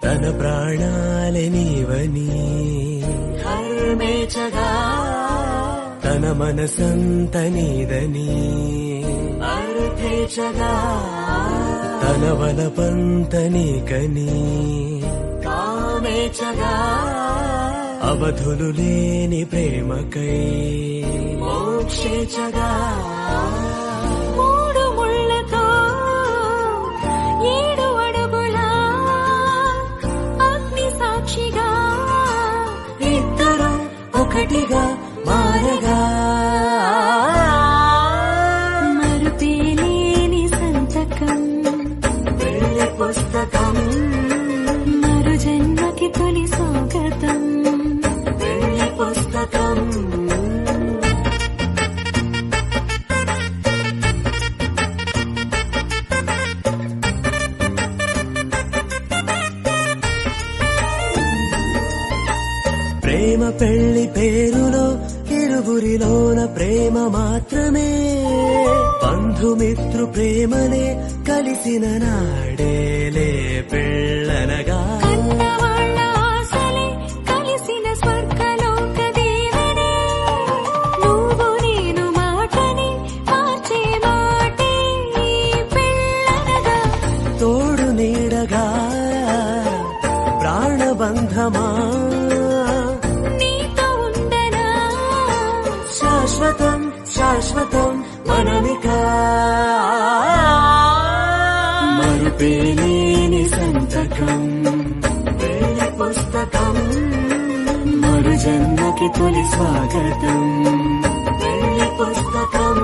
తన ప్రాణాలే నీవని హర్మేచగా తన మనసంత నీదని అర్థేచగా తన వలపంత నీకని కామేచగా అవధులు లేని ప్రేమకై మోక్షేచగా మూడు ముళ్ళతో 7 అడుగుల అగ్ని సాక్షిగా ఇద్దరు ఒకటిగా మారగా మరుపేలేని సంతకం పెళ్లి పుస్తకం మరు జన్మకి తొలి స్వాగతం పెళ్లి పుస్తకం ప్రేమ పెళ్లి పేరులో ఇరువురిలోన ప్రేమ మాత్రమే బంధుమిత్రు ప్రేమనే కలిసిన నాడేలే పెళ్ళనగా కన్నవాళ్ళ ఆశలే కలిసిన స్వర్గలోక దీవెనే నువ్వు నేను మాటని మార్చే మాటే పెళ్ళనగా తోడు నీడగా ప్రాణబంధమా నీతో ఉండనా శాశ్వతం శాశ్వతం మనమికా మరుపేలేని సంతకం పెళ్లి పుస్తకం మరు జన్మకి తొలి స్వాగతం పెళ్లి పుస్తకం